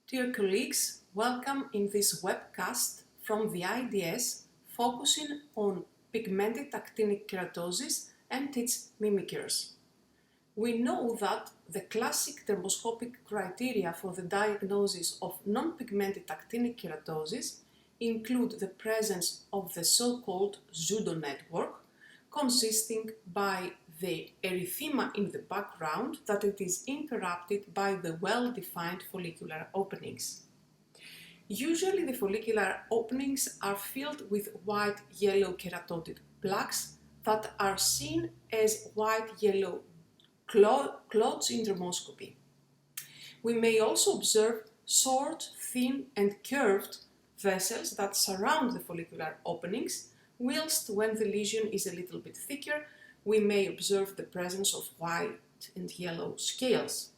Dear colleagues, welcome in this webcast from the IDS focusing on pigmented actinic keratosis and its mimickers. We know that the classic thermoscopic criteria for the diagnosis of non-pigmented actinic keratosis include the presence of the so-called pseudo network, consisting by the erythema in the background that it is interrupted by the well-defined follicular openings. Usually the follicular openings are filled with white-yellow keratotic plaques that are seen as white-yellow clots in thermoscopy. We may also observe short, thin and curved vessels that surround the follicular openings, whilst when the lesion is a little bit thicker, we may observe the presence of white and yellow scales.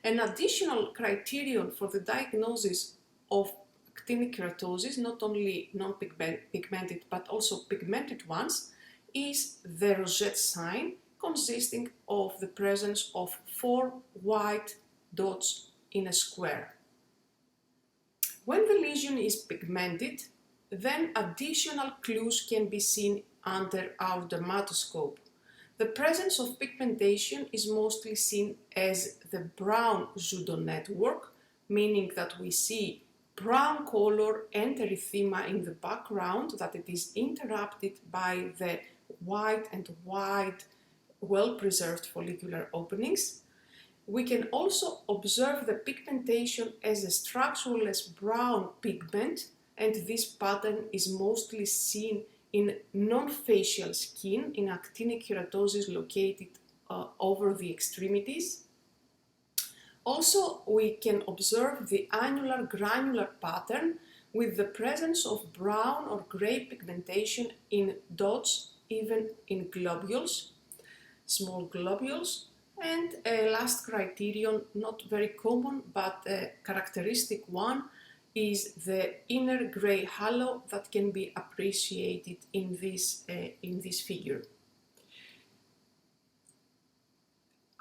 An additional criterion for the diagnosis of actinic keratosis, not only non-pigmented but also pigmented ones, is the rosette sign, consisting of the presence of 4 white dots in a square. When the lesion is pigmented, then additional clues can be seen under our dermatoscope. The presence of pigmentation is mostly seen as the brown pseudo network, meaning that we see brown color and erythema in the background, that it is interrupted by the white and wide, well-preserved follicular openings. We can also observe the pigmentation as a structureless brown pigment, and this pattern is mostly seen in non-facial skin in actinic keratosis located over the extremities. Also, we can observe the annular granular pattern with the presence of brown or gray pigmentation in dots, even in globules, small globules. And a last criterion, not very common but a characteristic one, is the inner gray halo that can be appreciated in this figure.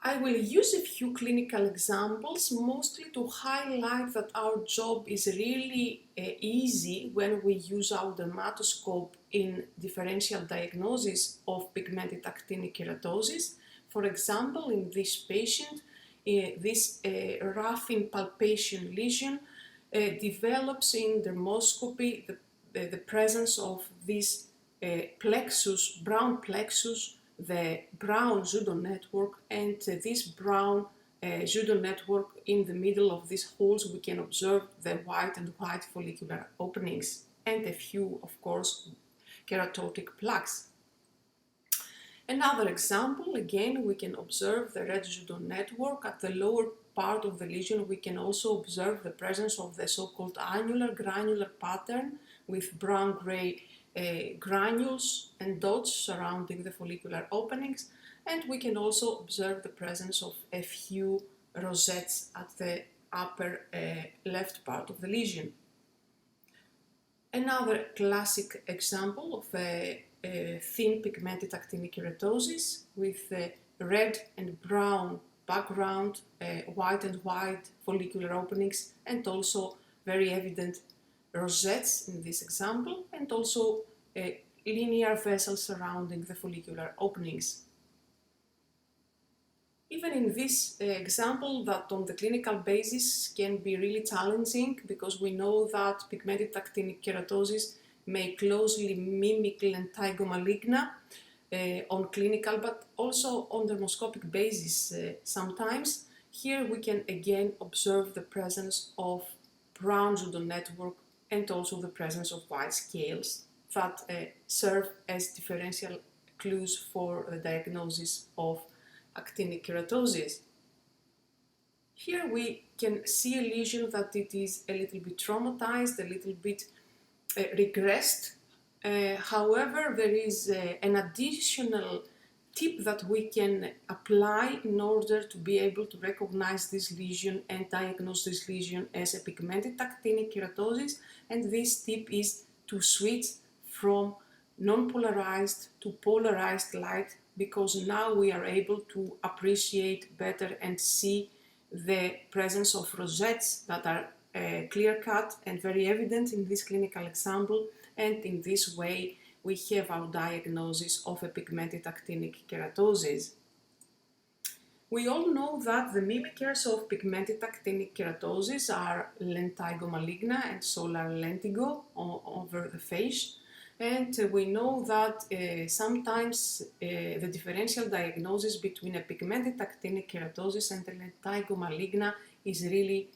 I will use a few clinical examples, mostly to highlight that our job is really easy when we use our dermatoscope in differential diagnosis of pigmented actinic keratosis. For example, in this patient, this rough-in palpation lesion develops in dermoscopy the presence of this plexus, brown plexus, the brown pseudo network, and this brown pseudo network in the middle of these holes we can observe the white and white follicular openings and a few, of course, keratotic plaques. Another example, again, we can observe the red pseudo network. At the lower part of the lesion, we can also observe the presence of the so-called annular granular pattern with brown-gray granules and dots surrounding the follicular openings, and we can also observe the presence of a few rosettes at the upper left part of the lesion. Another classic example of a thin pigmented actinic keratosis with red and brown background, white and white follicular openings, and also very evident rosettes in this example, and also linear vessels surrounding the follicular openings. Even in this example, that on the clinical basis can be really challenging, because we know that pigmented actinic keratosis may closely mimic lentigo maligna on clinical but also on dermoscopic basis sometimes. Here we can again observe the presence of brown pseudo network and also the presence of white scales that serve as differential clues for the diagnosis of actinic keratosis. Here we can see a lesion that it is a little bit traumatized, a little bit regressed. However, there is an additional tip that we can apply in order to be able to recognize this lesion and diagnose this lesion as a pigmented actinic keratosis, and this tip is to switch from non-polarized to polarized light, because now we are able to appreciate better and see the presence of rosettes that are clear-cut and very evident in this clinical example, and in this way we have our diagnosis of a pigmented actinic keratosis. We all know that the mimickers of pigmented actinic keratosis are lentigo maligna and solar lentigo over the face. And we know that sometimes the differential diagnosis between a pigmented actinic keratosis and a lentigo maligna is really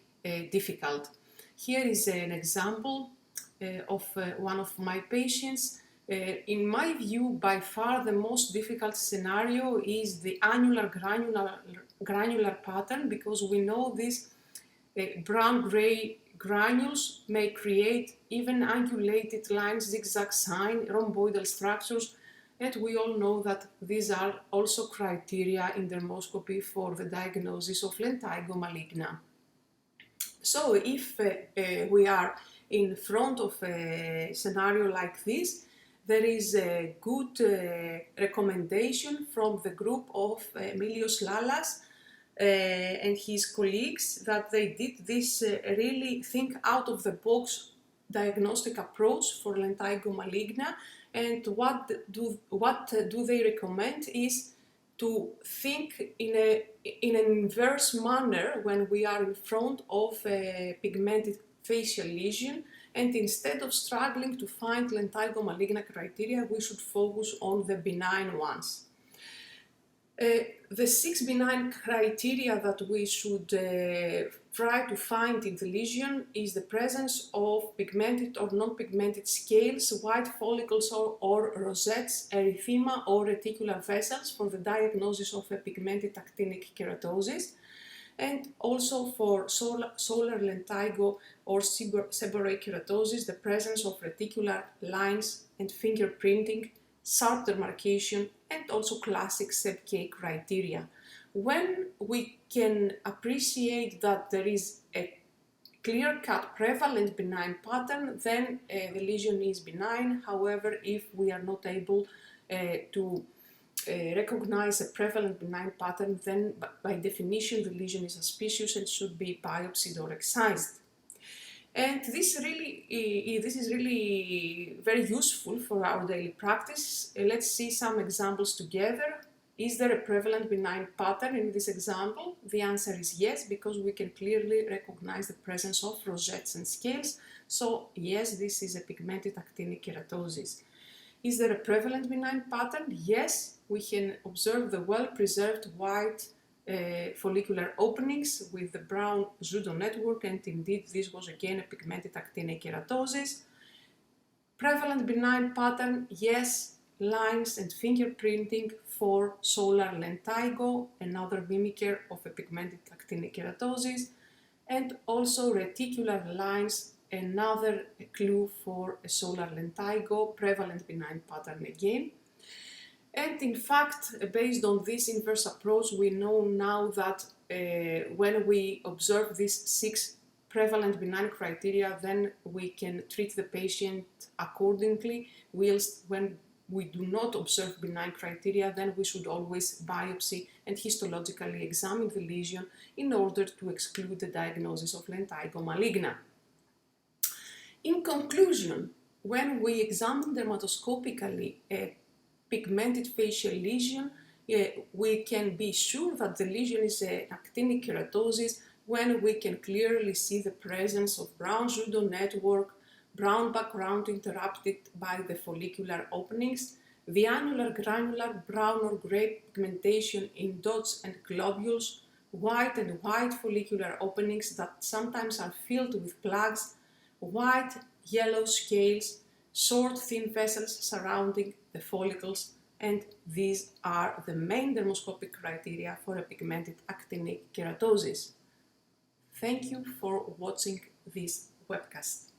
difficult. Here is an example of one of my patients. In my view, by far the most difficult scenario is the annular granular pattern, because we know these brown-gray granules may create even angulated lines, zigzag sign, rhomboidal structures, and we all know that these are also criteria in dermoscopy for the diagnosis of lentigo maligna. So if we are in front of a scenario like this, there is a good recommendation from the group of Emilios Lalas and his colleagues that they did this really think out of the box diagnostic approach for lentigo maligna. And what do they recommend is to think in an inverse manner when we are in front of a pigmented facial lesion, and instead of struggling to find lentigo maligna criteria, we should focus on the benign ones. The 6 benign criteria that we should try to find in the lesion is the presence of pigmented or non-pigmented scales, white follicles or rosettes, erythema or reticular vessels for the diagnosis of a pigmented actinic keratosis, and also for solar lentigo or seborrheic keratosis, the presence of reticular lines and fingerprinting, sharp demarcation, and also classic SEB-K criteria. When we can appreciate that there is a clear-cut prevalent benign pattern, then the lesion is benign. However, if we are not able to recognize a prevalent benign pattern, then by definition the lesion is suspicious and should be biopsied or excised. And this is really very useful for our daily practice. Let's see some examples together. Is there a prevalent benign pattern in this example? The answer is yes, because we can clearly recognize the presence of rosettes and scales. So yes, this is a pigmented actinic keratosis. Is there a prevalent benign pattern? Yes, we can observe the well-preserved white follicular openings with the brown pseudo network, and indeed this was again a pigmented actinic keratosis. Prevalent benign pattern, yes, lines and fingerprinting for solar lentigo, another mimicker of a pigmented actinic keratosis, and also reticular lines, another clue for a solar lentigo, prevalent benign pattern again. And in fact, based on this inverse approach, we know now that when we observe these 6 prevalent benign criteria, then we can treat the patient accordingly, whilst when we do not observe benign criteria, then we should always biopsy and histologically examine the lesion in order to exclude the diagnosis of lentigo maligna. In conclusion, when we examine dermatoscopically a pigmented facial lesion, we can be sure that the lesion is an actinic keratosis when we can clearly see the presence of brown pseudo network, brown background interrupted by the follicular openings, the annular granular brown or gray pigmentation in dots and globules, white and white follicular openings that sometimes are filled with plugs, white, yellow scales, short thin vessels surrounding the follicles, and these are the main dermoscopic criteria for a pigmented actinic keratosis. Thank you for watching this webcast.